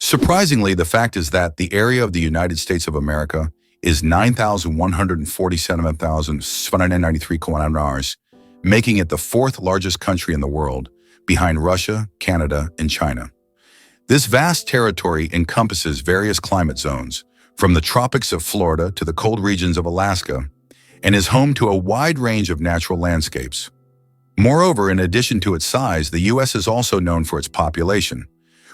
Surprisingly, the fact is that the area of the United States of America is 9,147,793 kilometers, making it the fourth largest country in the world, behind Russia, Canada, and China. This vast territory encompasses various climate zones, from the tropics of Florida to the cold regions of Alaska, and is home to a wide range of natural landscapes. Moreover, in addition to its size, the U.S. is also known for its population.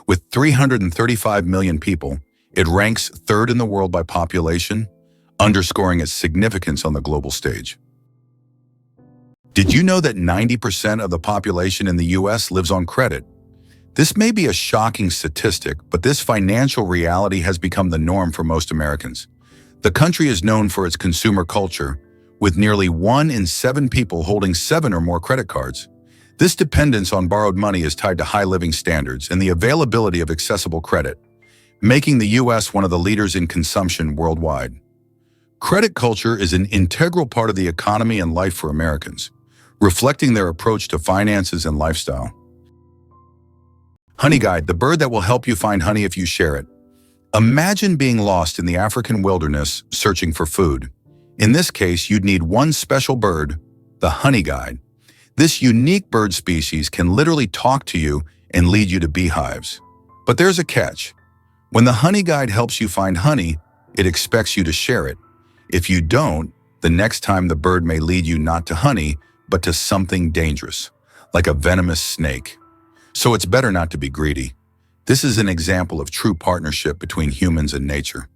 With 335 million people, it ranks third in the world by population, underscoring its significance on the global stage. Did you know that 90% of the population in the U.S. lives on credit? This may be a shocking statistic, but this financial reality has become the norm for most Americans. The country is known for its consumer culture, with nearly 1 in 7 people holding 7 or more credit cards. This dependence on borrowed money is tied to high living standards and the availability of accessible credit, making the U.S. one of the leaders in consumption worldwide. Credit culture is an integral part of the economy and life for Americans, reflecting their approach to finances and lifestyle. Honey Guide, the bird that will help you find honey if you share it. Imagine being lost in the African wilderness searching for food. In this case, you'd need one special bird, the honey guide. This unique bird species can literally talk to you and lead you to beehives. But there's a catch. When the honey guide helps you find honey, it expects you to share it. If you don't, the next time the bird may lead you not to honey, but to something dangerous, like a venomous snake. So it's better not to be greedy. This is an example of true partnership between humans and nature.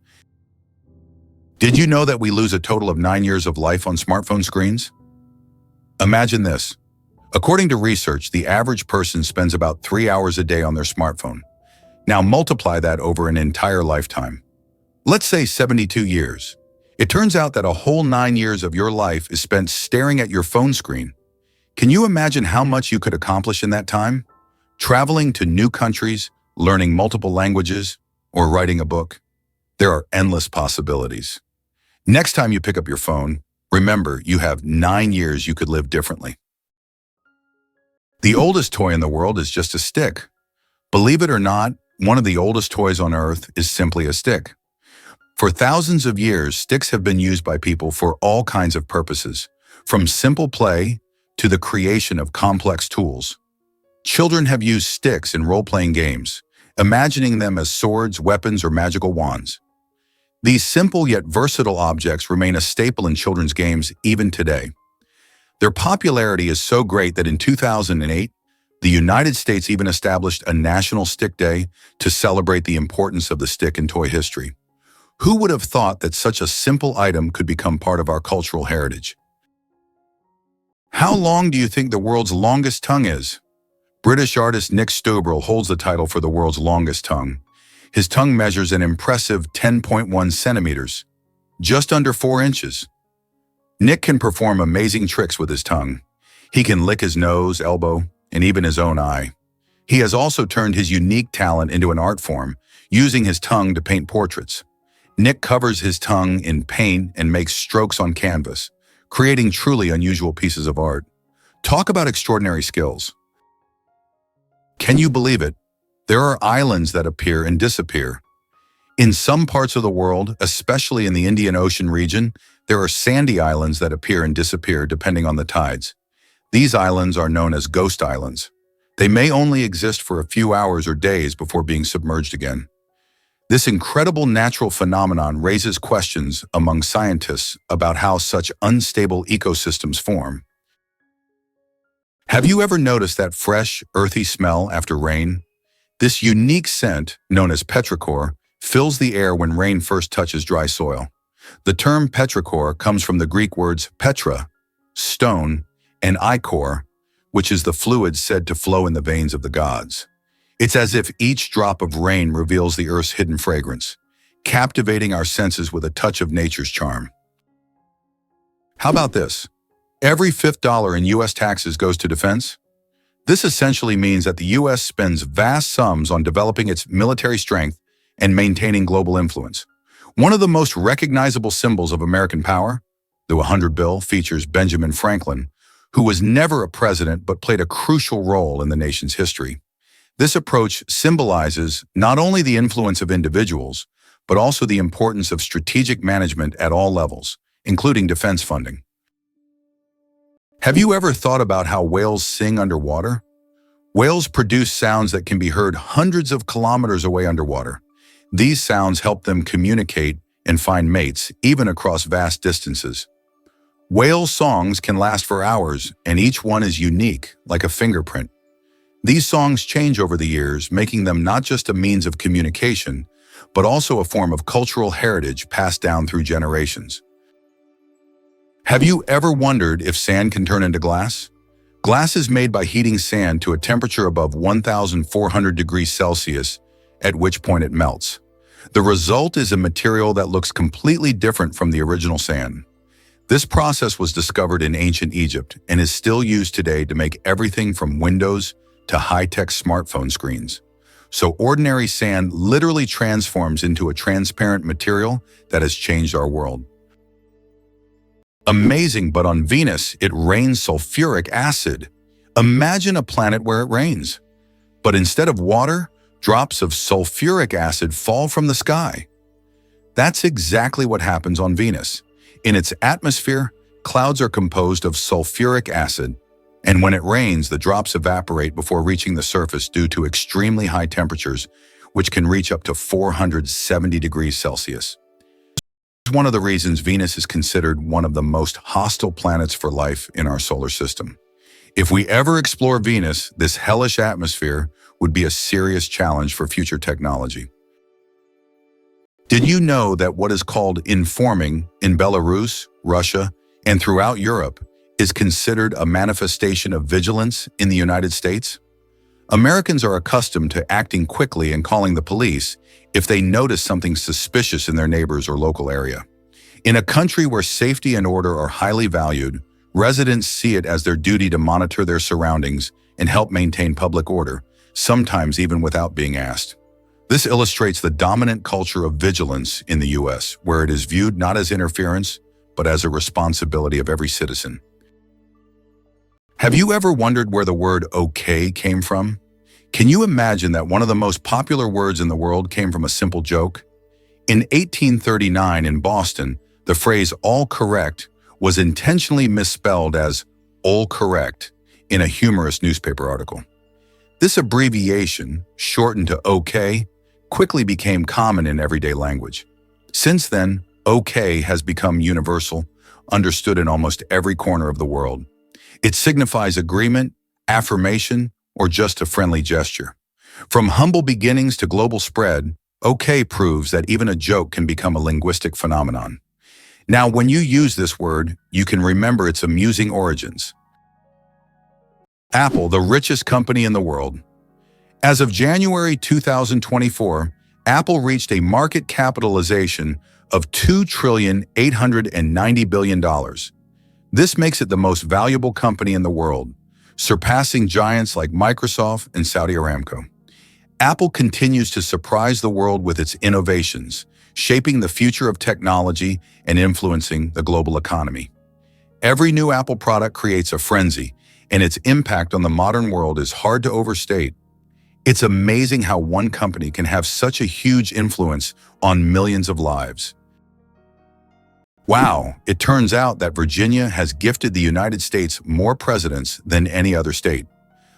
Did you know that we lose a total of 9 years of life on smartphone screens? Imagine this. According to research, the average person spends about 3 hours a day on their smartphone. Now multiply that over an entire lifetime. Let's say 72 years. It turns out that a whole 9 years of your life is spent staring at your phone screen. Can you imagine how much you could accomplish in that time? Traveling to new countries, learning multiple languages, or writing a book? There are endless possibilities. Next time you pick up your phone, remember you have 9 years you could live differently. The oldest toy in the world is just a stick. Believe it or not, one of the oldest toys on Earth is simply a stick. For thousands of years, sticks have been used by people for all kinds of purposes, from simple play to the creation of complex tools. Children have used sticks in role-playing games, imagining them as swords, weapons, or magical wands. These simple yet versatile objects remain a staple in children's games even today. Their popularity is so great that in 2008, the United States even established a National Stick Day to celebrate the importance of the stick in toy history. Who would have thought that such a simple item could become part of our cultural heritage? How long do you think the world's longest tongue is? British artist Nick Stubrel holds the title for the world's longest tongue. His tongue measures an impressive 10.1 centimeters, just under 4 inches. Nick can perform amazing tricks with his tongue. He can lick his nose, elbow, and even his own eye. He has also turned his unique talent into an art form, using his tongue to paint portraits. Nick covers his tongue in paint and makes strokes on canvas, creating truly unusual pieces of art. Talk about extraordinary skills. Can you believe it? There are islands that appear and disappear. In some parts of the world, especially in the Indian Ocean region, there are sandy islands that appear and disappear depending on the tides. These islands are known as ghost islands. They may only exist for a few hours or days before being submerged again. This incredible natural phenomenon raises questions among scientists about how such unstable ecosystems form. Have you ever noticed that fresh, earthy smell after rain? This unique scent, known as petrichor, fills the air when rain first touches dry soil. The term petrichor comes from the Greek words petra, stone, and ichor, which is the fluid said to flow in the veins of the gods. It's as if each drop of rain reveals the earth's hidden fragrance, captivating our senses with a touch of nature's charm. How about this? Every fifth dollar in U.S. taxes goes to defense. This essentially means that the U.S. spends vast sums on developing its military strength and maintaining global influence. One of the most recognizable symbols of American power, the 100 bill, features Benjamin Franklin, who was never a president but played a crucial role in the nation's history. This approach symbolizes not only the influence of individuals, but also the importance of strategic management at all levels, including defense funding. Have you ever thought about how whales sing underwater? Whales produce sounds that can be heard hundreds of kilometers away underwater. These sounds help them communicate and find mates, even across vast distances. Whale songs can last for hours, and each one is unique, like a fingerprint. These songs change over the years, making them not just a means of communication, but also a form of cultural heritage passed down through generations. Have you ever wondered if sand can turn into glass? Glass is made by heating sand to a temperature above 1,400 degrees Celsius, at which point it melts. The result is a material that looks completely different from the original sand. This process was discovered in ancient Egypt and is still used today to make everything from windows to high-tech smartphone screens. So ordinary sand literally transforms into a transparent material that has changed our world. Amazing, but on Venus, it rains sulfuric acid. Imagine a planet where it rains. But instead of water, drops of sulfuric acid fall from the sky. That's exactly what happens on Venus. In its atmosphere, clouds are composed of sulfuric acid, and when it rains, the drops evaporate before reaching the surface due to extremely high temperatures, which can reach up to 470 degrees Celsius. This is one of the reasons Venus is considered one of the most hostile planets for life in our solar system. If we ever explore Venus, this hellish atmosphere would be a serious challenge for future technology. Did you know that what is called informing in Belarus, Russia, and throughout Europe is considered a manifestation of vigilance in the United States? Americans are accustomed to acting quickly and calling the police if they notice something suspicious in their neighbors or local area. In a country where safety and order are highly valued, residents see it as their duty to monitor their surroundings and help maintain public order, sometimes even without being asked. This illustrates the dominant culture of vigilance in the U.S., where it is viewed not as interference, but as a responsibility of every citizen. Have you ever wondered where the word okay came from? Can you imagine that one of the most popular words in the world came from a simple joke? In 1839 in Boston, the phrase all correct was intentionally misspelled as all correct in a humorous newspaper article. This abbreviation, shortened to OK, quickly became common in everyday language. Since then, OK has become universal, understood in almost every corner of the world. It signifies agreement, affirmation, or just a friendly gesture. From humble beginnings to global spread, OK proves that even a joke can become a linguistic phenomenon. Now, when you use this word, you can remember its amusing origins. Apple, the richest company in the world. As of January 2024, Apple reached a market capitalization of $2,890 billion. This makes it the most valuable company in the world, surpassing giants like Microsoft and Saudi Aramco. Apple continues to surprise the world with its innovations, shaping the future of technology and influencing the global economy. Every new Apple product creates a frenzy, and its impact on the modern world is hard to overstate. It's amazing how one company can have such a huge influence on millions of lives. Wow, it turns out that Virginia has gifted the United States more presidents than any other state.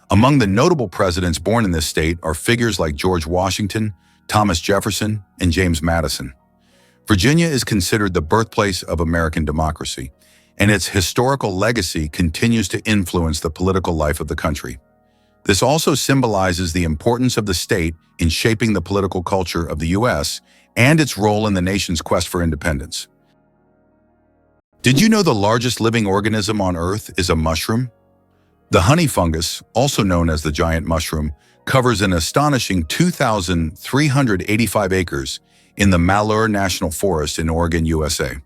Among the notable presidents born in this state are figures like George Washington, Thomas Jefferson, and James Madison. Virginia is considered the birthplace of American democracy, and its historical legacy continues to influence the political life of the country. This also symbolizes the importance of the state in shaping the political culture of the U.S. and its role in the nation's quest for independence. Did you know the largest living organism on Earth is a mushroom? The honey fungus, also known as the giant mushroom, covers an astonishing 2,385 acres in the Malheur National Forest in Oregon, USA.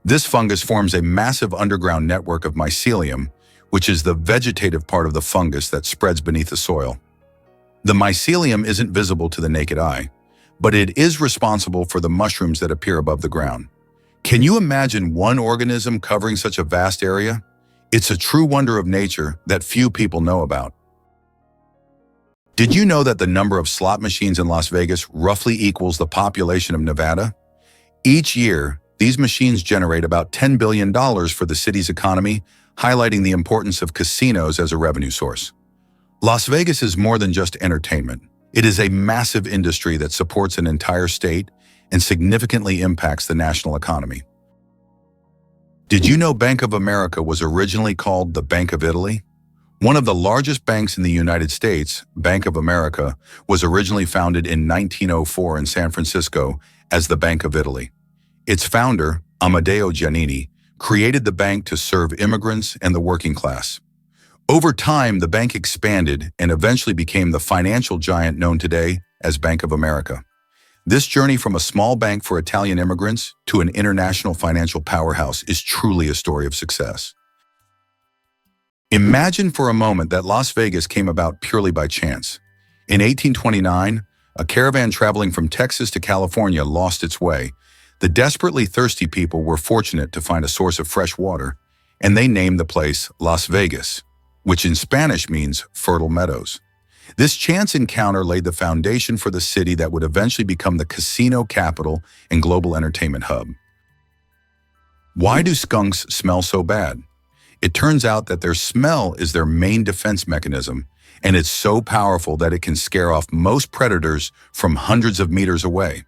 This fungus forms a massive underground network of mycelium, which is the vegetative part of the fungus that spreads beneath the soil. The mycelium isn't visible to the naked eye, but it is responsible for the mushrooms that appear above the ground. Can you imagine one organism covering such a vast area? It's a true wonder of nature that few people know about. Did you know that the number of slot machines in Las Vegas roughly equals the population of Nevada? Each year, these machines generate about $10 billion for the city's economy, highlighting the importance of casinos as a revenue source. Las Vegas is more than just entertainment. It is a massive industry that supports an entire state and significantly impacts the national economy. Did you know Bank of America was originally called the Bank of Italy? One of the largest banks in the United States, Bank of America, was originally founded in 1904 in San Francisco as the Bank of Italy. Its founder, Amedeo Giannini, created the bank to serve immigrants and the working class. Over time, the bank expanded and eventually became the financial giant known today as Bank of America. This journey from a small bank for Italian immigrants to an international financial powerhouse is truly a story of success. Imagine for a moment that Las Vegas came about purely by chance. In 1829, a caravan traveling from Texas to California lost its way. The desperately thirsty people were fortunate to find a source of fresh water, and they named the place Las Vegas, which in Spanish means fertile meadows. This chance encounter laid the foundation for the city that would eventually become the casino capital and global entertainment hub. Why do skunks smell so bad? It turns out that their smell is their main defense mechanism, and it's so powerful that it can scare off most predators from hundreds of meters away.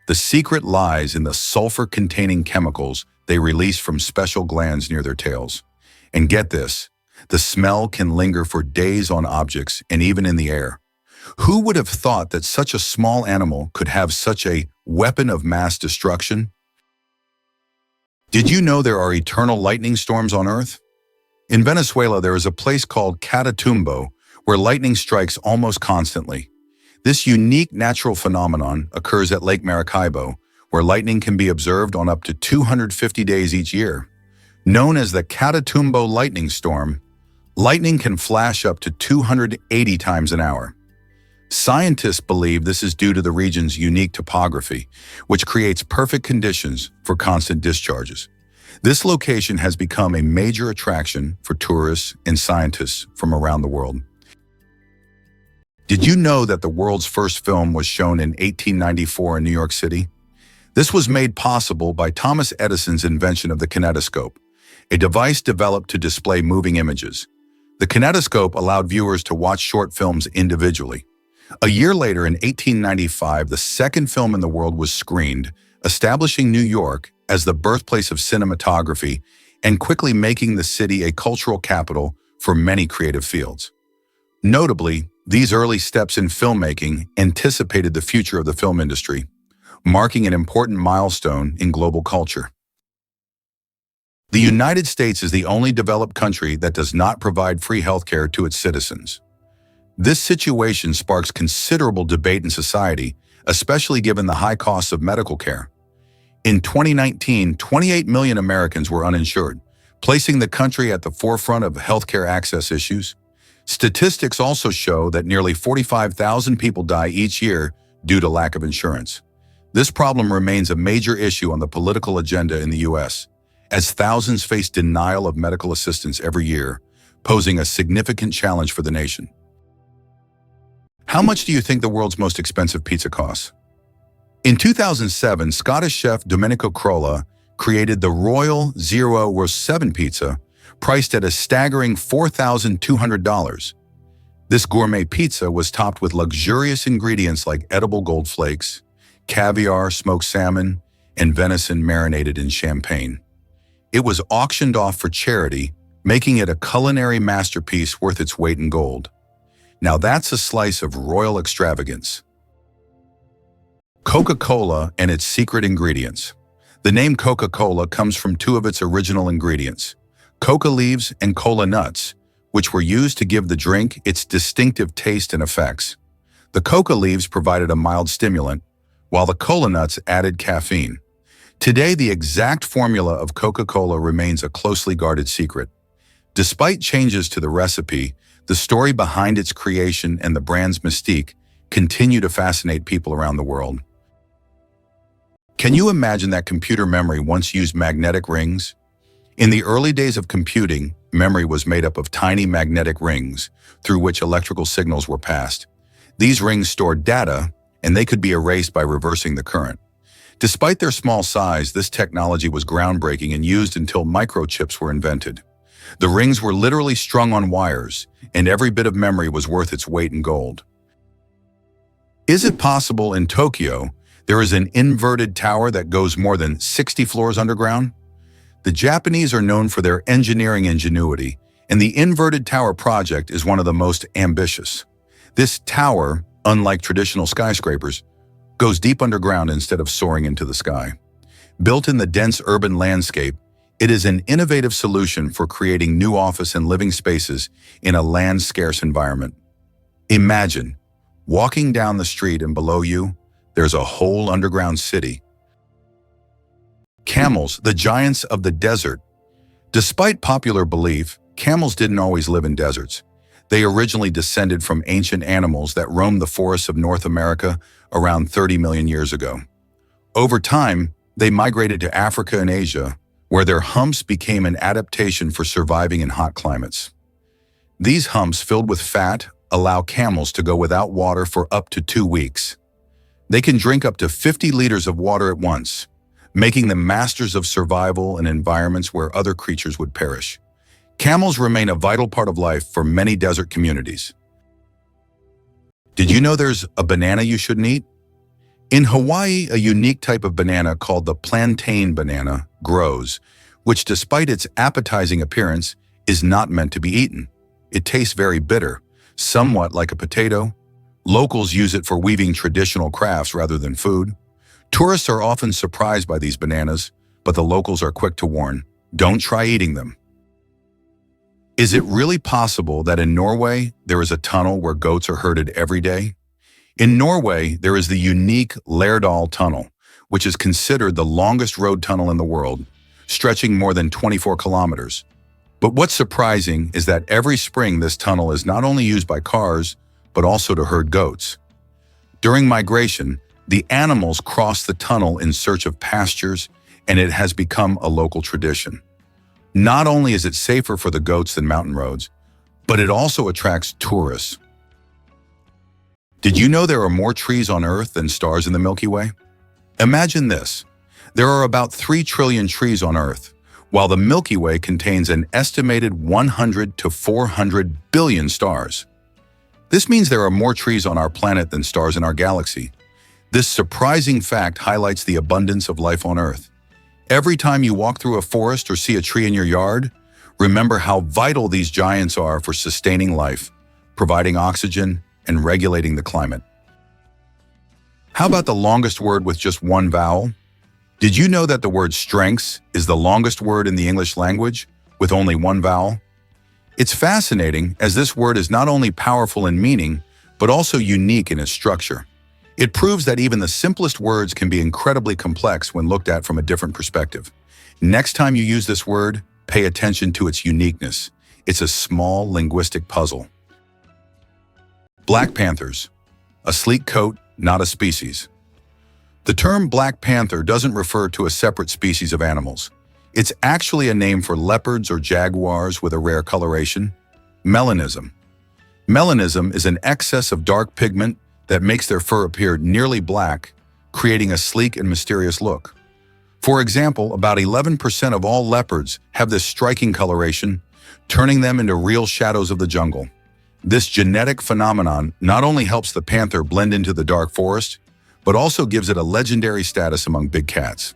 The secret lies in the sulfur-containing chemicals they release from special glands near their tails. And get this, the smell can linger for days on objects and even in the air. Who would have thought that such a small animal could have such a weapon of mass destruction? Did you know there are eternal lightning storms on Earth? In Venezuela, there is a place called Catatumbo where lightning strikes almost constantly. This unique natural phenomenon occurs at Lake Maracaibo, where lightning can be observed on up to 250 days each year. Known as the Catatumbo lightning storm, lightning can flash up to 280 times an hour. Scientists believe this is due to the region's unique topography, which creates perfect conditions for constant discharges. This location has become a major attraction for tourists and scientists from around the world. Did you know that the world's first film was shown in 1894 in New York City? This was made possible by Thomas Edison's invention of the kinetoscope, a device developed to display moving images. The kinetoscope allowed viewers to watch short films individually. A year later, in 1895, the second film in the world was screened, establishing New York as the birthplace of cinematography and quickly making the city a cultural capital for many creative fields. Notably, these early steps in filmmaking anticipated the future of the film industry, marking an important milestone in global culture. The United States is the only developed country that does not provide free healthcare to its citizens. This situation sparks considerable debate in society, especially given the high costs of medical care. In 2019, 28 million Americans were uninsured, placing the country at the forefront of healthcare access issues. Statistics also show that nearly 45,000 people die each year due to lack of insurance. This problem remains a major issue on the political agenda in the U.S., as thousands face denial of medical assistance every year, posing a significant challenge for the nation. How much do you think the world's most expensive pizza costs? In 2007, Scottish chef Domenico Crolla created the Royal Zero Roast 7 pizza, priced at a staggering $4,200. This gourmet pizza was topped with luxurious ingredients like edible gold flakes, caviar, smoked salmon, and venison marinated in champagne. It was auctioned off for charity, making it a culinary masterpiece worth its weight in gold. Now that's a slice of royal extravagance. Coca-Cola and its secret ingredients. The name Coca-Cola comes from two of its original ingredients, coca leaves and cola nuts, which were used to give the drink its distinctive taste and effects. The coca leaves provided a mild stimulant, while the cola nuts added caffeine. Today, the exact formula of Coca-Cola remains a closely guarded secret. Despite changes to the recipe, the story behind its creation and the brand's mystique continue to fascinate people around the world. Can you imagine that computer memory once used magnetic rings? In the early days of computing, memory was made up of tiny magnetic rings through which electrical signals were passed. These rings store data, and they could be erased by reversing the current. Despite their small size, this technology was groundbreaking and used until microchips were invented. The rings were literally strung on wires, and every bit of memory was worth its weight in gold. Is it possible in Tokyo there is an inverted tower that goes more than 60 floors underground? The Japanese are known for their engineering ingenuity, and the inverted tower project is one of the most ambitious. This tower, unlike traditional skyscrapers, goes deep underground instead of soaring into the sky. Built in the dense urban landscape, it is an innovative solution for creating new office and living spaces in a land-scarce environment. Imagine walking down the street and below you, there's a whole underground city. Camels, the giants of the desert. Despite popular belief, camels didn't always live in deserts. They originally descended from ancient animals that roamed the forests of North America around 30 million years ago. Over time, they migrated to Africa and Asia, where their humps became an adaptation for surviving in hot climates. These humps, filled with fat, allow camels to go without water for up to 2 weeks. They can drink up to 50 liters of water at once, making them masters of survival in environments where other creatures would perish. Camels remain a vital part of life for many desert communities. Did you know there's a banana you shouldn't eat? In Hawaii, a unique type of banana called the plantain banana grows, which despite its appetizing appearance, is not meant to be eaten. It tastes very bitter, somewhat like a potato. Locals use it for weaving traditional crafts rather than food. Tourists are often surprised by these bananas, but the locals are quick to warn, don't try eating them. Is it really possible that in Norway, there is a tunnel where goats are herded every day? In Norway, there is the unique Lærdal Tunnel, which is considered the longest road tunnel in the world, stretching more than 24 kilometers. But what's surprising is that every spring this tunnel is not only used by cars, but also to herd goats. During migration, the animals cross the tunnel in search of pastures, and it has become a local tradition. Not only is it safer for the goats than mountain roads, but it also attracts tourists. Did you know there are more trees on Earth than stars in the Milky Way? Imagine this. There are about 3 trillion trees on Earth, while the Milky Way contains an estimated 100 to 400 billion stars. This means there are more trees on our planet than stars in our galaxy. This surprising fact highlights the abundance of life on Earth. Every time you walk through a forest or see a tree in your yard, remember how vital these giants are for sustaining life, providing oxygen, and regulating the climate. How about the longest word with just one vowel? Did you know that the word strengths is the longest word in the English language with only one vowel? It's fascinating as this word is not only powerful in meaning, but also unique in its structure. It proves that even the simplest words can be incredibly complex when looked at from a different perspective. Next time you use this word, pay attention to its uniqueness. It's a small linguistic puzzle. Black panthers. A sleek coat, not a species. The term Black Panther doesn't refer to a separate species of animals. It's actually a name for leopards or jaguars with a rare coloration. Melanism. Melanism is an excess of dark pigment that makes their fur appear nearly black, creating a sleek and mysterious look. For example, about 11% of all leopards have this striking coloration, turning them into real shadows of the jungle. This genetic phenomenon not only helps the panther blend into the dark forest, but also gives it a legendary status among big cats.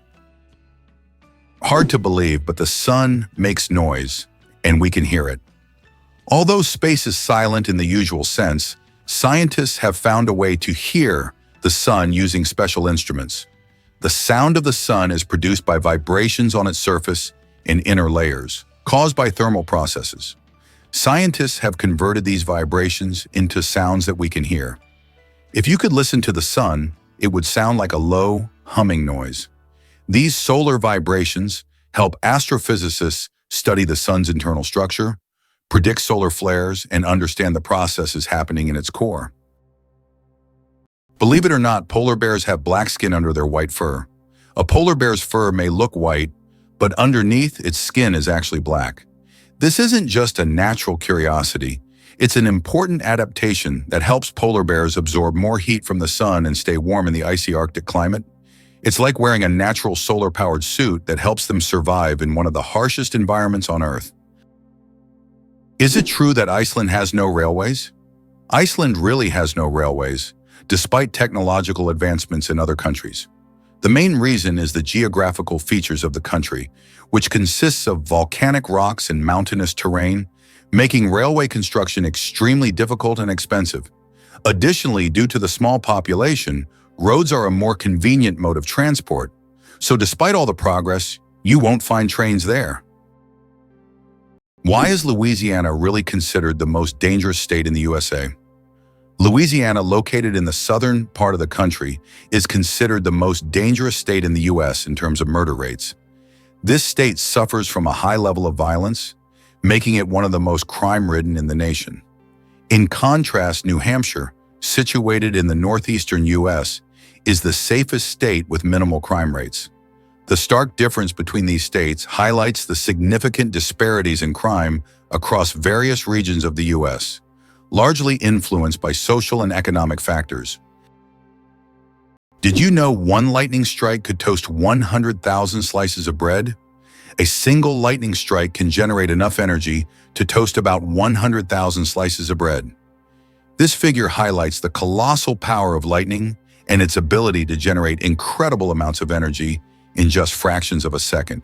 Hard to believe, but the sun makes noise, and we can hear it. Although space is silent in the usual sense, scientists have found a way to hear the sun using special instruments. The sound of the sun is produced by vibrations on its surface in inner layers, caused by thermal processes. Scientists have converted these vibrations into sounds that we can hear. If you could listen to the sun, it would sound like a low, humming noise. These solar vibrations help astrophysicists study the sun's internal structure, predict solar flares, and understand the processes happening in its core. Believe it or not, polar bears have black skin under their white fur. A polar bear's fur may look white, but underneath its skin is actually black. This isn't just a natural curiosity. It's an important adaptation that helps polar bears absorb more heat from the sun and stay warm in the icy Arctic climate. It's like wearing a natural solar-powered suit that helps them survive in one of the harshest environments on Earth. Is it true that Iceland has no railways? Iceland really has no railways, despite technological advancements in other countries. The main reason is the geographical features of the country, which consists of volcanic rocks and mountainous terrain, making railway construction extremely difficult and expensive. Additionally, due to the small population, roads are a more convenient mode of transport, so despite all the progress, you won't find trains there. Why is Louisiana really considered the most dangerous state in the USA? Louisiana, located in the southern part of the country, is considered the most dangerous state in the US in terms of murder rates. This state suffers from a high level of violence, making it one of the most crime-ridden in the nation. In contrast, New Hampshire, situated in the northeastern US, is the safest state with minimal crime rates. The stark difference between these states highlights the significant disparities in crime across various regions of the US, largely influenced by social and economic factors. Did you know one lightning strike could toast 100,000 slices of bread? A single lightning strike can generate enough energy to toast about 100,000 slices of bread. This figure highlights the colossal power of lightning and its ability to generate incredible amounts of energy in just fractions of a second.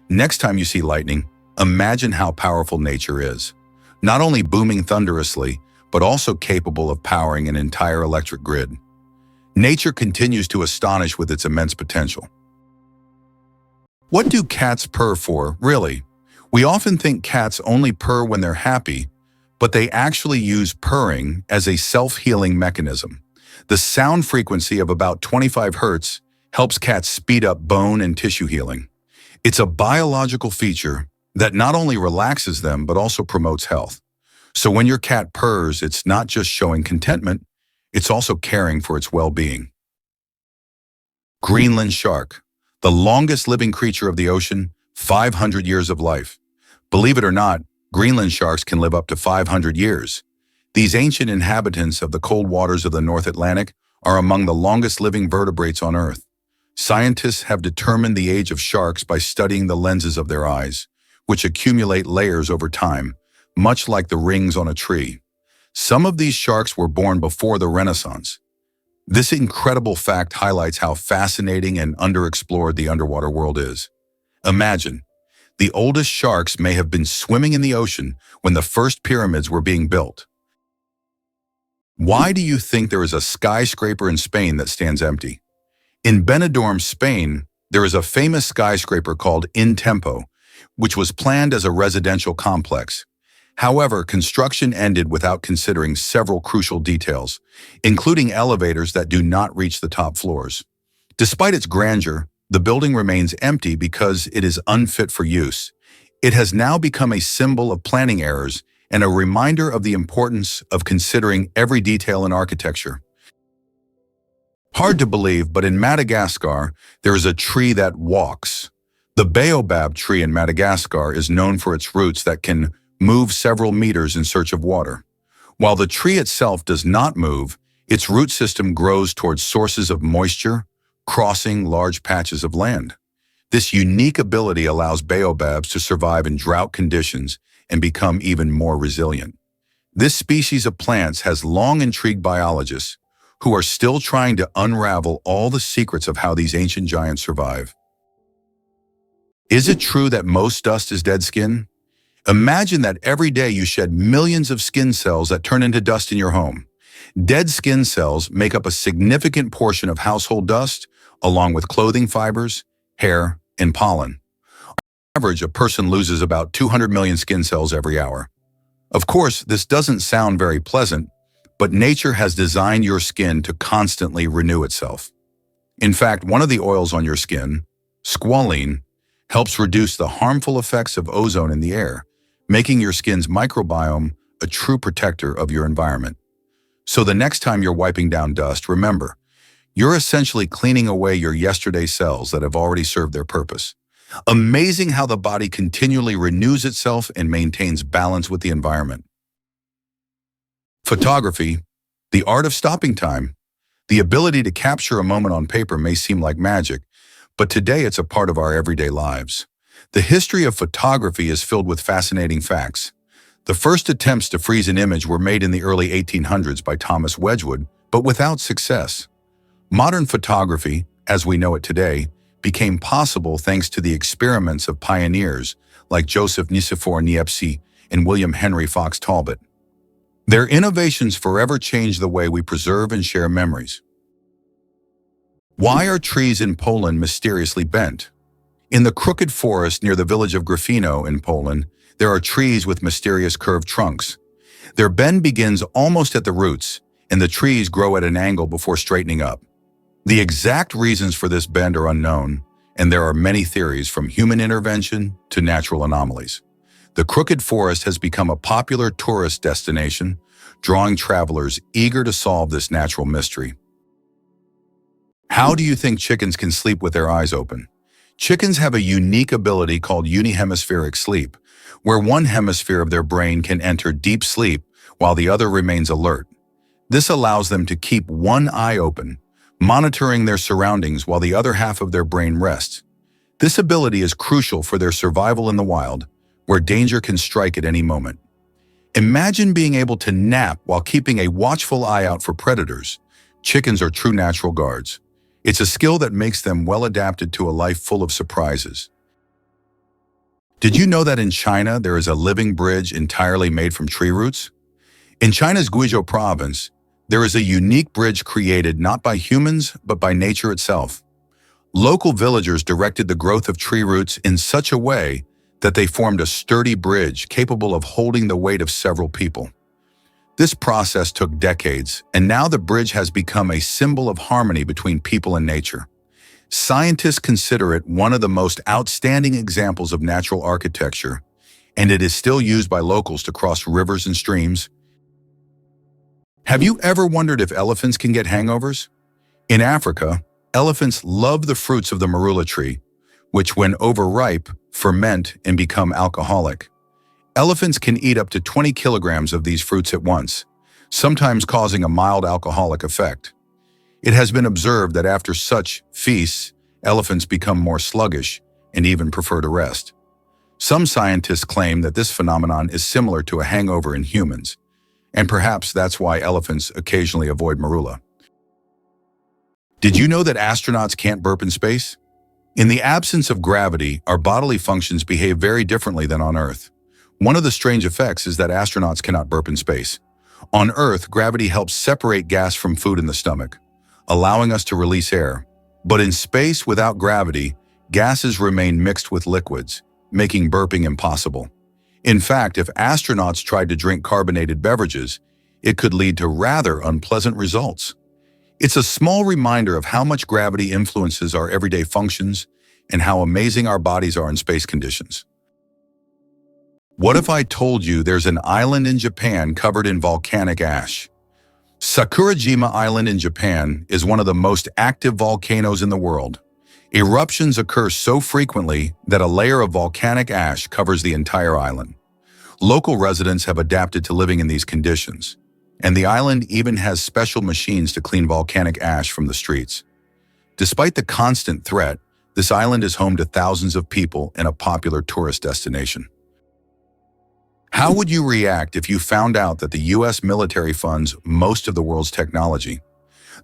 Next time you see lightning, imagine how powerful nature is. Not only booming thunderously, but also capable of powering an entire electric grid. Nature continues to astonish with its immense potential. What do cats purr for, really? We often think cats only purr when they're happy, but they actually use purring as a self-healing mechanism. The sound frequency of about 25 Hz helps cats speed up bone and tissue healing. It's a biological feature that not only relaxes them, but also promotes health. So when your cat purrs, it's not just showing contentment, it's also caring for its well-being. Greenland shark, the longest living creature of the ocean, 500 years of life. Believe it or not, Greenland sharks can live up to 500 years. These ancient inhabitants of the cold waters of the North Atlantic are among the longest living vertebrates on Earth. Scientists have determined the age of sharks by studying the lenses of their eyes, which accumulate layers over time, much like the rings on a tree. Some of these sharks were born before the Renaissance. This incredible fact highlights how fascinating and underexplored the underwater world is. Imagine, the oldest sharks may have been swimming in the ocean when the first pyramids were being built. Why do you think there is a skyscraper in Spain that stands empty? In Benidorm, Spain, there is a famous skyscraper called Intempo, which was planned as a residential complex. However, construction ended without considering several crucial details, including elevators that do not reach the top floors. Despite its grandeur, the building remains empty because it is unfit for use. It has now become a symbol of planning errors and a reminder of the importance of considering every detail in architecture. Hard to believe, but in Madagascar, there is a tree that walks. The baobab tree in Madagascar is known for its roots that can move several meters in search of water. While the tree itself does not move, its root system grows towards sources of moisture, crossing large patches of land. This unique ability allows baobabs to survive in drought conditions and become even more resilient. This species of plants has long intrigued biologists who are still trying to unravel all the secrets of how these ancient giants survive. Is it true that most dust is dead skin? Imagine that every day you shed millions of skin cells that turn into dust in your home. Dead skin cells make up a significant portion of household dust, along with clothing fibers, hair, and pollen. On average, a person loses about 200 million skin cells every hour. Of course, this doesn't sound very pleasant, but nature has designed your skin to constantly renew itself. In fact, one of the oils on your skin, squalene, helps reduce the harmful effects of ozone in the air, making your skin's microbiome a true protector of your environment. So the next time you're wiping down dust, remember, you're essentially cleaning away your yesterday cells that have already served their purpose. Amazing how the body continually renews itself and maintains balance with the environment. Photography, the art of stopping time. The ability to capture a moment on paper may seem like magic, but today it's a part of our everyday lives. The history of photography is filled with fascinating facts. The first attempts to freeze an image were made in the early 1800s by Thomas Wedgwood, but without success. Modern photography, as we know it today, became possible thanks to the experiments of pioneers like Joseph Nicephore Niepce and William Henry Fox Talbot. Their innovations forever changed the way we preserve and share memories. Why are trees in Poland mysteriously bent? In the crooked forest near the village of Gryfino in Poland, there are trees with mysterious curved trunks. Their bend begins almost at the roots, and the trees grow at an angle before straightening up. The exact reasons for this bend are unknown, and there are many theories from human intervention to natural anomalies. The crooked forest has become a popular tourist destination, drawing travelers eager to solve this natural mystery. How do you think chickens can sleep with their eyes open? Chickens have a unique ability called unihemispheric sleep, where one hemisphere of their brain can enter deep sleep while the other remains alert. This allows them to keep one eye open, monitoring their surroundings while the other half of their brain rests. This ability is crucial for their survival in the wild, where danger can strike at any moment. Imagine being able to nap while keeping a watchful eye out for predators. Chickens are true natural guards. It's a skill that makes them well adapted to a life full of surprises. Did you know that in China there is a living bridge entirely made from tree roots? In China's Guizhou province, there is a unique bridge created not by humans, but by nature itself. Local villagers directed the growth of tree roots in such a way that they formed a sturdy bridge capable of holding the weight of several people. This process took decades, and now the bridge has become a symbol of harmony between people and nature. Scientists consider it one of the most outstanding examples of natural architecture, and it is still used by locals to cross rivers and streams. Have you ever wondered if elephants can get hangovers? In Africa, elephants love the fruits of the marula tree, which when overripe, ferment and become alcoholic. Elephants can eat up to 20 kilograms of these fruits at once, sometimes causing a mild alcoholic effect. It has been observed that after such feasts, elephants become more sluggish and even prefer to rest. Some scientists claim that this phenomenon is similar to a hangover in humans, and perhaps that's why elephants occasionally avoid marula. Did you know that astronauts can't burp in space? In the absence of gravity, our bodily functions behave very differently than on Earth. One of the strange effects is that astronauts cannot burp in space. On Earth, gravity helps separate gas from food in the stomach, allowing us to release air. But in space without gravity, gases remain mixed with liquids, making burping impossible. In fact, if astronauts tried to drink carbonated beverages, it could lead to rather unpleasant results. It's a small reminder of how much gravity influences our everyday functions and how amazing our bodies are in space conditions. What if I told you there's an island in Japan covered in volcanic ash? Sakurajima Island in Japan is one of the most active volcanoes in the world. Eruptions occur so frequently that a layer of volcanic ash covers the entire island. Local residents have adapted to living in these conditions, and the island even has special machines to clean volcanic ash from the streets. Despite the constant threat, this island is home to thousands of people and a popular tourist destination. How would you react if you found out that the U.S. military funds most of the world's technology?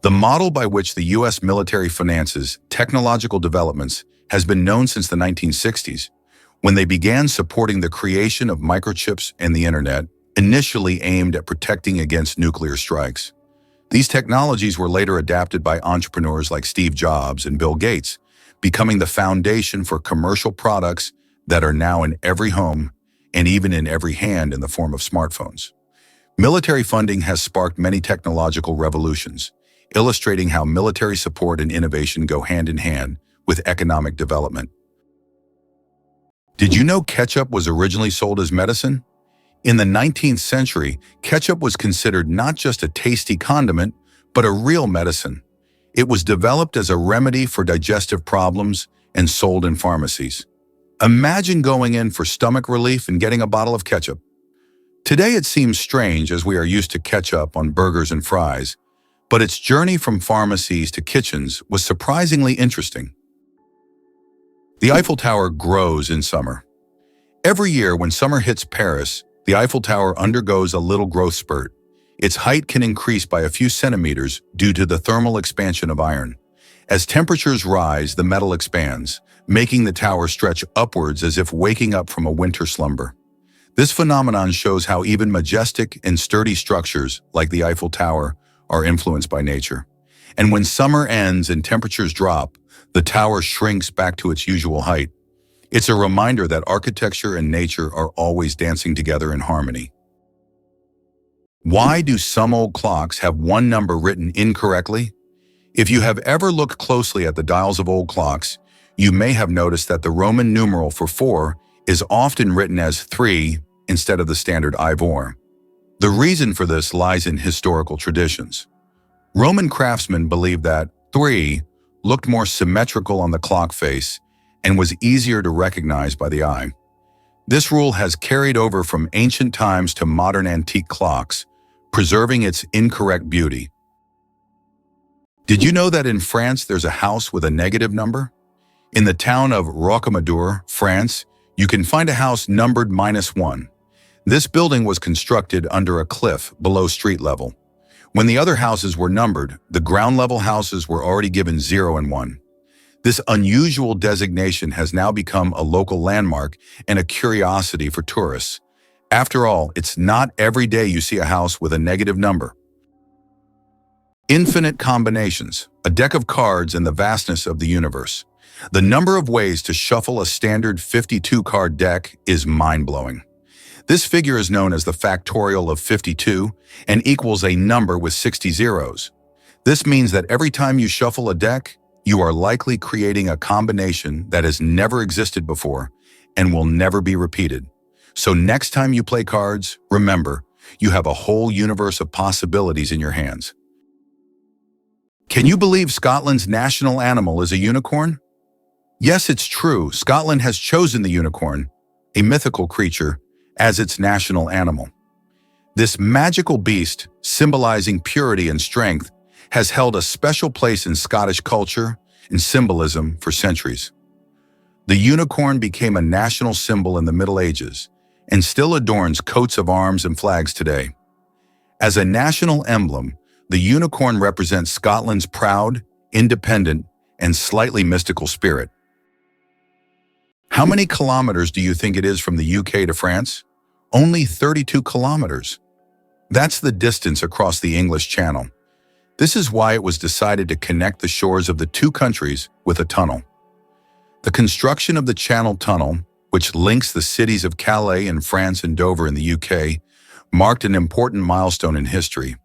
The model by which the U.S. military finances technological developments has been known since the 1960s, when they began supporting the creation of microchips and the internet, initially aimed at protecting against nuclear strikes. These technologies were later adapted by entrepreneurs like Steve Jobs and Bill Gates, becoming the foundation for commercial products that are now in every home and even in every hand in the form of smartphones. Military funding has sparked many technological revolutions, illustrating how military support and innovation go hand in hand with economic development. Did you know ketchup was originally sold as medicine? In the 19th century, ketchup was considered not just a tasty condiment, but a real medicine. It was developed as a remedy for digestive problems and sold in pharmacies. Imagine going in for stomach relief and getting a bottle of ketchup. Today it seems strange as we are used to ketchup on burgers and fries, but its journey from pharmacies to kitchens was surprisingly interesting. The Eiffel Tower grows in summer. Every year when summer hits Paris, the Eiffel Tower undergoes a little growth spurt. Its height can increase by a few centimeters due to the thermal expansion of iron. As temperatures rise, the metal expands, making the tower stretch upwards as if waking up from a winter slumber. This phenomenon shows how even majestic and sturdy structures, like the Eiffel Tower, are influenced by nature. And when summer ends and temperatures drop, the tower shrinks back to its usual height. It's a reminder that architecture and nature are always dancing together in harmony. Why do some old clocks have one number written incorrectly? If you have ever looked closely at the dials of old clocks, you may have noticed that the Roman numeral for 4 is often written as 3 instead of the standard Ivor. The reason for this lies in historical traditions. Roman craftsmen believed that 3 looked more symmetrical on the clock face and was easier to recognize by the eye. This rule has carried over from ancient times to modern antique clocks, preserving its incorrect beauty. Did you know that in France there's a house with a negative number? In the town of Rocamadour, France, you can find a house numbered -1. This building was constructed under a cliff below street level. When the other houses were numbered, the ground-level houses were already given 0 and 1. This unusual designation has now become a local landmark and a curiosity for tourists. After all, it's not every day you see a house with a negative number. Infinite combinations, a deck of cards in the vastness of the universe. The number of ways to shuffle a standard 52-card deck is mind-blowing. This figure is known as the factorial of 52 and equals a number with 60 zeros. This means that every time you shuffle a deck, you are likely creating a combination that has never existed before and will never be repeated. So next time you play cards, remember, you have a whole universe of possibilities in your hands. Can you believe Scotland's national animal is a unicorn? Yes, it's true. Scotland has chosen the unicorn, a mythical creature, as its national animal. This magical beast, symbolizing purity and strength, has held a special place in Scottish culture and symbolism for centuries. The unicorn became a national symbol in the Middle Ages and still adorns coats of arms and flags today. As a national emblem, the unicorn represents Scotland's proud, independent, and slightly mystical spirit. How many kilometers do you think it is from the UK to France? Only 32 kilometers. That's the distance across the English Channel. This is why it was decided to connect the shores of the two countries with a tunnel. The construction of the Channel Tunnel, which links the cities of Calais in France and Dover in the UK, marked an important milestone in history.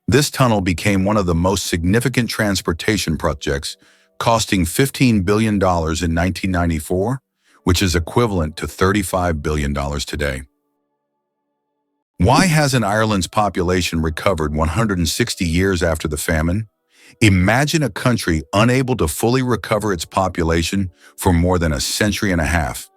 This tunnel became one of the most significant transportation projects, costing $15 billion in 1994, which is equivalent to $35 billion today. Why hasn't Ireland's population recovered 160 years after the famine? Imagine a country unable to fully recover its population for more than a century and a half.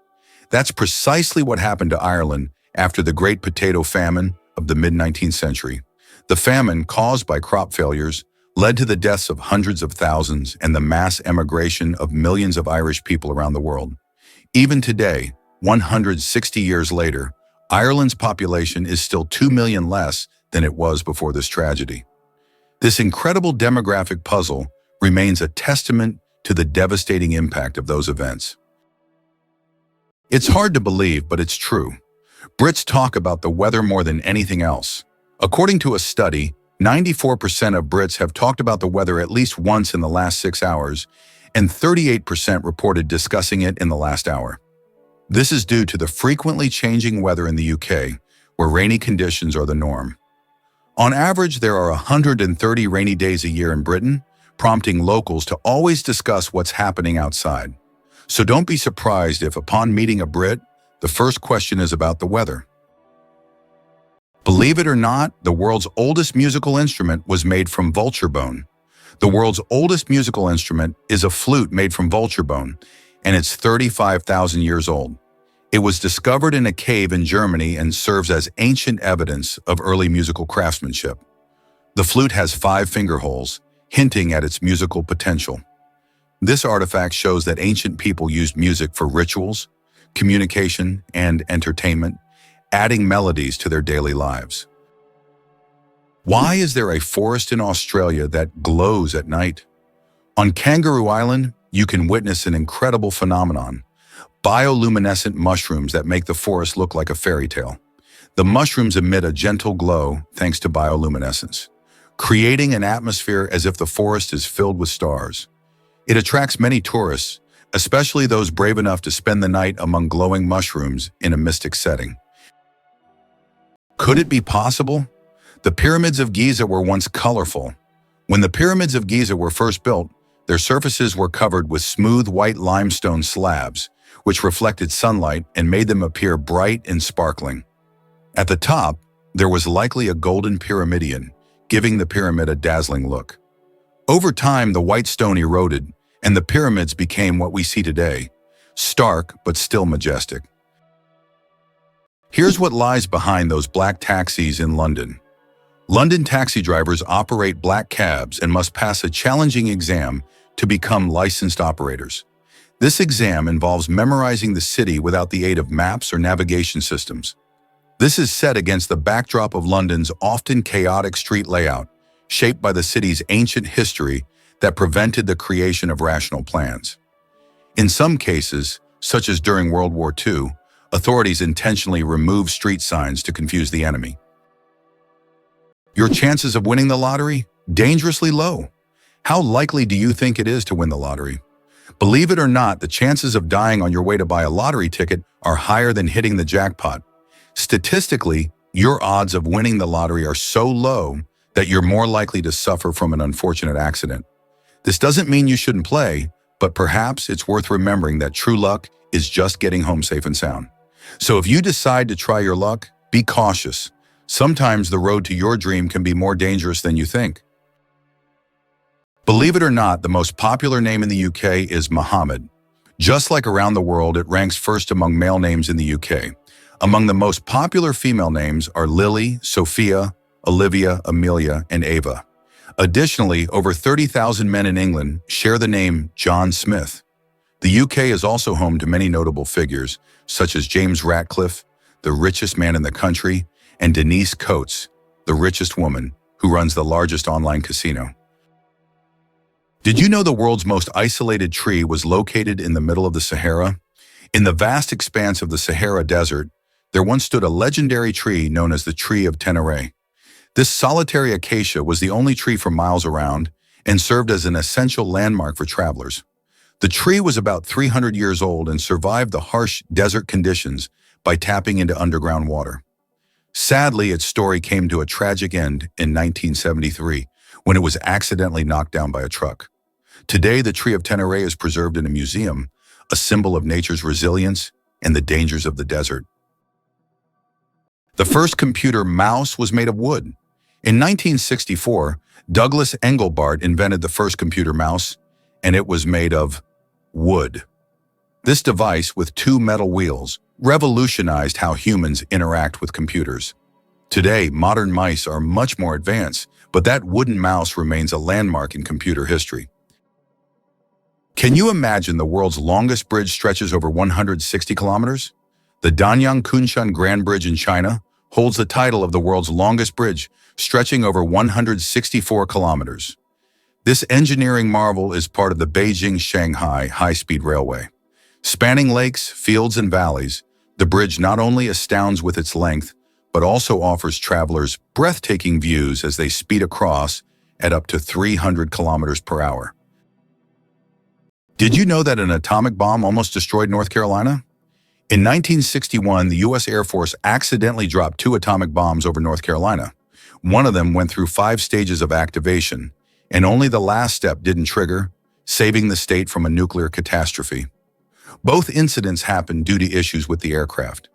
That's precisely what happened to Ireland after the Great Potato Famine of the mid-19th century. The famine, caused by crop failures, led to the deaths of hundreds of thousands and the mass emigration of millions of Irish people around the world. Even today, 160 years later, Ireland's population is still 2 million less than it was before this tragedy. This incredible demographic puzzle remains a testament to the devastating impact of those events. It's hard to believe, but it's true. Brits talk about the weather more than anything else. According to a study, 94% of Brits have talked about the weather at least once in the last 6 hours, and 38% reported discussing it in the last hour. This is due to the frequently changing weather in the UK, where rainy conditions are the norm. On average, there are 130 rainy days a year in Britain, prompting locals to always discuss what's happening outside. So don't be surprised if, upon meeting a Brit, the first question is about the weather. Believe it or not, the world's oldest musical instrument was made from vulture bone. The world's oldest musical instrument is a flute made from vulture bone, and it's 35,000 years old. It was discovered in a cave in Germany and serves as ancient evidence of early musical craftsmanship. The flute has 5 finger holes, hinting at its musical potential. This artifact shows that ancient people used music for rituals, communication, and entertainment, adding melodies to their daily lives. Why is there a forest in Australia that glows at night? On Kangaroo Island, you can witness an incredible phenomenon: bioluminescent mushrooms that make the forest look like a fairy tale. The mushrooms emit a gentle glow thanks to bioluminescence, creating an atmosphere as if the forest is filled with stars. It attracts many tourists, especially those brave enough to spend the night among glowing mushrooms in a mystic setting. Could it be possible? The pyramids of Giza were once colorful. When the pyramids of Giza were first built, their surfaces were covered with smooth white limestone slabs, which reflected sunlight and made them appear bright and sparkling. At the top, there was likely a golden pyramidion, giving the pyramid a dazzling look. Over time, the white stone eroded, and the pyramids became what we see today, stark but still majestic. Here's what lies behind those black taxis in London. London taxi drivers operate black cabs and must pass a challenging exam to become licensed operators. This exam involves memorizing the city without the aid of maps or navigation systems. This is set against the backdrop of London's often chaotic street layout, shaped by the city's ancient history that prevented the creation of rational plans. In some cases, such as during World War II, authorities intentionally removed street signs to confuse the enemy. Your chances of winning the lottery? Dangerously low. How likely do you think it is to win the lottery? Believe it or not, the chances of dying on your way to buy a lottery ticket are higher than hitting the jackpot. Statistically, your odds of winning the lottery are so low that you're more likely to suffer from an unfortunate accident. This doesn't mean you shouldn't play, but perhaps it's worth remembering that true luck is just getting home safe and sound. So if you decide to try your luck, be cautious. Sometimes the road to your dream can be more dangerous than you think. Believe it or not, the most popular name in the UK is Mohammed. Just like around the world, it ranks first among male names in the UK. Among the most popular female names are Lily, Sophia, Olivia, Amelia, and Ava. Additionally, over 30,000 men in England share the name John Smith. The UK is also home to many notable figures, such as James Ratcliffe, the richest man in the country, and Denise Coates, the richest woman, who runs the largest online casino. Did you know the world's most isolated tree was located in the middle of the Sahara? In the vast expanse of the Sahara Desert, there once stood a legendary tree known as the Tree of Tenere. This solitary acacia was the only tree for miles around and served as an essential landmark for travelers. The tree was about 300 years old and survived the harsh desert conditions by tapping into underground water. Sadly, its story came to a tragic end in 1973 when it was accidentally knocked down by a truck. Today, the Tree of Tenere is preserved in a museum, a symbol of nature's resilience and the dangers of the desert. The first computer mouse was made of wood. In 1964, Douglas Engelbart invented the first computer mouse, and it was made of wood. This device, with 2 metal wheels, revolutionized how humans interact with computers. Today, modern mice are much more advanced, but that wooden mouse remains a landmark in computer history. Can you imagine the world's longest bridge stretches over 160 kilometers? The Danyang Kunshan Grand Bridge in China holds the title of the world's longest bridge, stretching over 164 kilometers. This engineering marvel is part of the Beijing-Shanghai high-speed railway. Spanning lakes, fields, and valleys, the bridge not only astounds with its length, but also offers travelers breathtaking views as they speed across at up to 300 kilometers per hour. Did you know that an atomic bomb almost destroyed North Carolina? In 1961, the U.S. Air Force accidentally dropped 2 atomic bombs over North Carolina. One of them went through 5 stages of activation, and only the last step didn't trigger, saving the state from a nuclear catastrophe. Both incidents happened due to issues with the aircraft.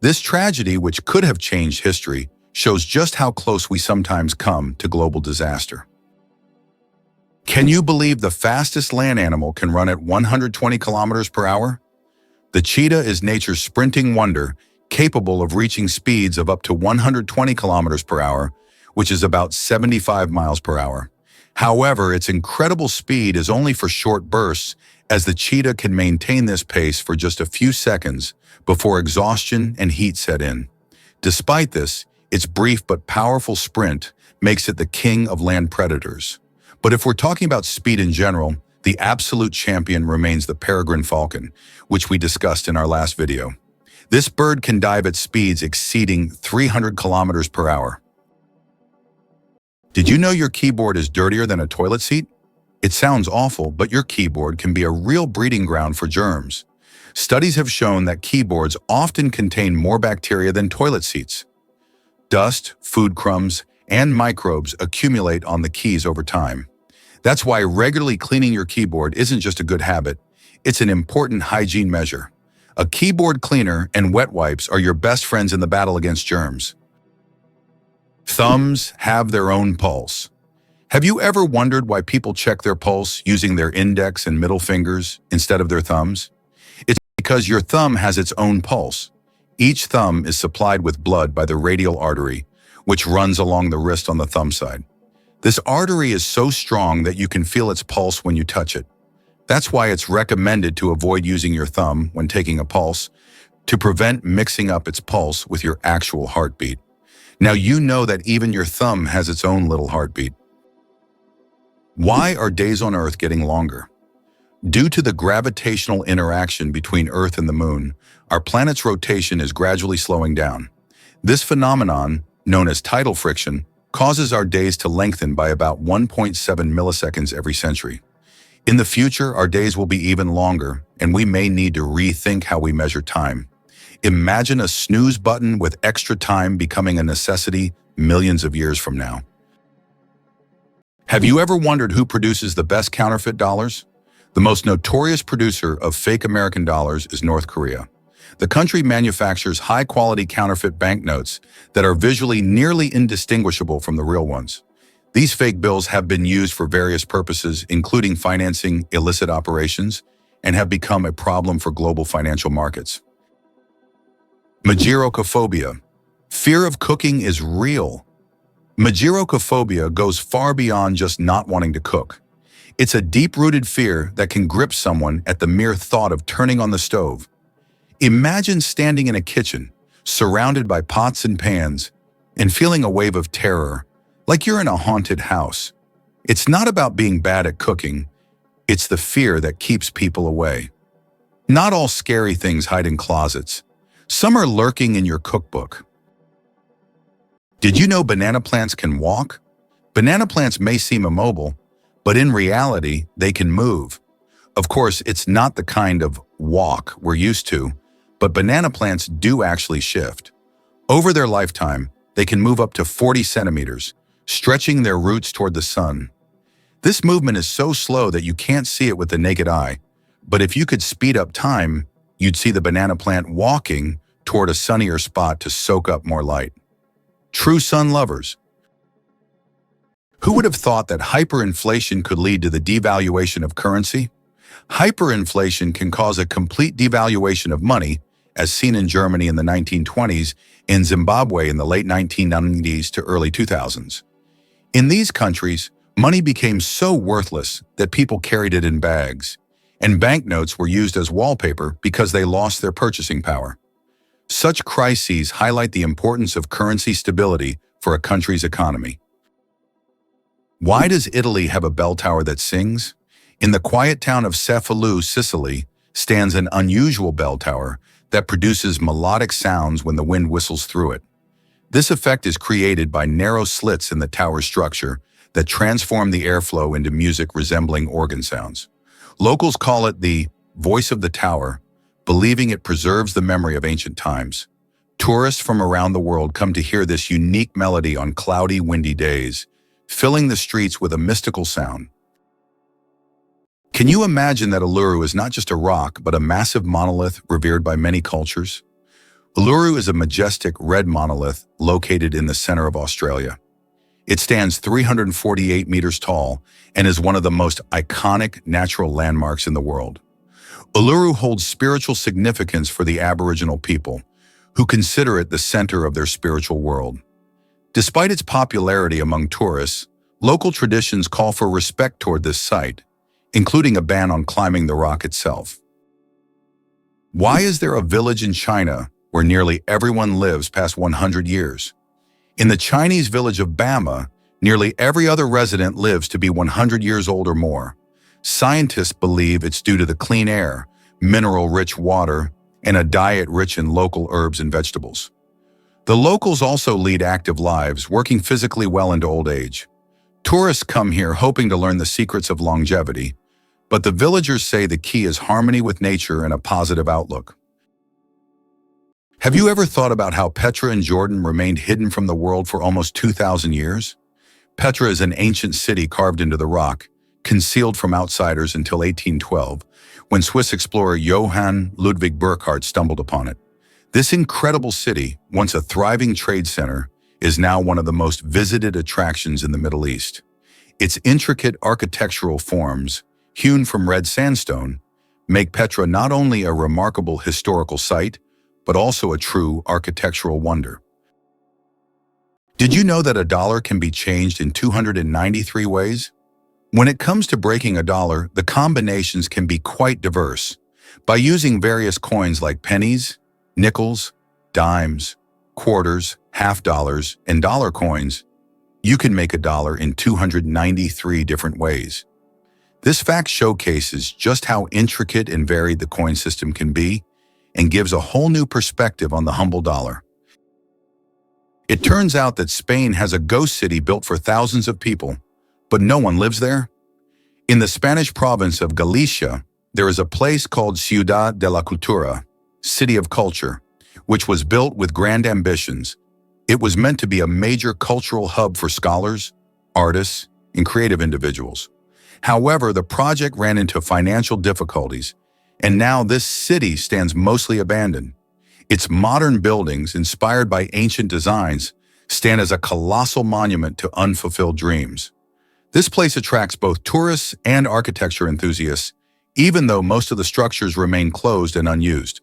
This tragedy, which could have changed history, shows just how close we sometimes come to global disaster. Can you believe the fastest land animal can run at 120 kilometers per hour? The cheetah is nature's sprinting wonder, capable of reaching speeds of up to 120 kilometers per hour, which is about 75 miles per hour. However, its incredible speed is only for short bursts, as the cheetah can maintain this pace for just a few seconds before exhaustion and heat set in. Despite this, its brief but powerful sprint makes it the king of land predators. But if we're talking about speed in general, the absolute champion remains the peregrine falcon, which we discussed in our last video. This bird can dive at speeds exceeding 300 kilometers per hour. Did you know your keyboard is dirtier than a toilet seat? It sounds awful, but your keyboard can be a real breeding ground for germs. Studies have shown that keyboards often contain more bacteria than toilet seats. Dust, food crumbs, and microbes accumulate on the keys over time. That's why regularly cleaning your keyboard isn't just a good habit, it's an important hygiene measure. A keyboard cleaner and wet wipes are your best friends in the battle against germs. Thumbs have their own pulse. Have you ever wondered why people check their pulse using their index and middle fingers instead of their thumbs? It's because your thumb has its own pulse. Each thumb is supplied with blood by the radial artery, which runs along the wrist on the thumb side. This artery is so strong that you can feel its pulse when you touch it. That's why it's recommended to avoid using your thumb when taking a pulse, to prevent mixing up its pulse with your actual heartbeat. Now you know that even your thumb has its own little heartbeat. Why are days on Earth getting longer? Due to the gravitational interaction between Earth and the Moon, our planet's rotation is gradually slowing down. This phenomenon, known as tidal friction, causes our days to lengthen by about 1.7 milliseconds every century. In the future, our days will be even longer, and we may need to rethink how we measure time. Imagine a snooze button with extra time becoming a necessity millions of years from now. Have you ever wondered who produces the best counterfeit dollars? The most notorious producer of fake American dollars is North Korea. The country manufactures high-quality counterfeit banknotes that are visually nearly indistinguishable from the real ones. These fake bills have been used for various purposes, including financing illicit operations, and have become a problem for global financial markets. Magirocophobia. Fear of cooking is real. Magirocophobia goes far beyond just not wanting to cook. It's a deep-rooted fear that can grip someone at the mere thought of turning on the stove. Imagine standing in a kitchen, surrounded by pots and pans, and feeling a wave of terror, like you're in a haunted house. It's not about being bad at cooking, it's the fear that keeps people away. Not all scary things hide in closets. Some are lurking in your cookbook. Did you know banana plants can walk? Banana plants may seem immobile, but in reality, they can move. Of course, it's not the kind of walk we're used to, but banana plants do actually shift. Over their lifetime, they can move up to 40 centimeters, stretching their roots toward the sun. This movement is so slow that you can't see it with the naked eye, but if you could speed up time, you'd see the banana plant walking toward a sunnier spot to soak up more light. True sun lovers. Who would have thought that hyperinflation could lead to the devaluation of currency? Hyperinflation can cause a complete devaluation of money, as seen in Germany in the 1920s and Zimbabwe in the late 1990s to early 2000s. In these countries, money became so worthless that people carried it in bags, and banknotes were used as wallpaper because they lost their purchasing power. Such crises highlight the importance of currency stability for a country's economy. Why does Italy have a bell tower that sings? In the quiet town of Cefalù, Sicily, stands an unusual bell tower that produces melodic sounds when the wind whistles through it. This effect is created by narrow slits in the tower's structure that transform the airflow into music resembling organ sounds. Locals call it the voice of the tower, believing it preserves the memory of ancient times. Tourists from around the world come to hear this unique melody on cloudy, windy days, filling the streets with a mystical sound. Can you imagine that Uluru is not just a rock, but a massive monolith revered by many cultures? Uluru is a majestic red monolith located in the center of Australia. It stands 348 meters tall and is one of the most iconic natural landmarks in the world. Uluru holds spiritual significance for the Aboriginal people, who consider it the center of their spiritual world. Despite its popularity among tourists, local traditions call for respect toward this site, including a ban on climbing the rock itself. Why is there a village in China where nearly everyone lives past 100 years? In the Chinese village of Bama, nearly every other resident lives to be 100 years old or more. Scientists believe it's due to the clean air, mineral-rich water, and a diet rich in local herbs and vegetables. The locals also lead active lives, working physically well into old age. Tourists come here hoping to learn the secrets of longevity, but the villagers say the key is harmony with nature and a positive outlook. Have you ever thought about how Petra in Jordan remained hidden from the world for almost 2,000 years? Petra is an ancient city carved into the rock, concealed from outsiders until 1812, when Swiss explorer Johann Ludwig Burckhardt stumbled upon it. This incredible city, once a thriving trade center, is now one of the most visited attractions in the Middle East. Its intricate architectural forms, hewn from red sandstone, make Petra not only a remarkable historical site, but also a true architectural wonder. Did you know that a dollar can be changed in 293 ways? When it comes to breaking a dollar, the combinations can be quite diverse. By using various coins like pennies, nickels, dimes, quarters, half dollars, and dollar coins, you can make a dollar in 293 different ways. This fact showcases just how intricate and varied the coin system can be and gives a whole new perspective on the humble dollar. It turns out that Spain has a ghost city built for thousands of people, but no one lives there. In the Spanish province of Galicia, there is a place called Ciudad de la Cultura, City of Culture, which was built with grand ambitions. It was meant to be a major cultural hub for scholars, artists, and creative individuals. However, the project ran into financial difficulties, and now this city stands mostly abandoned. Its modern buildings, inspired by ancient designs, stand as a colossal monument to unfulfilled dreams. This place attracts both tourists and architecture enthusiasts, even though most of the structures remain closed and unused.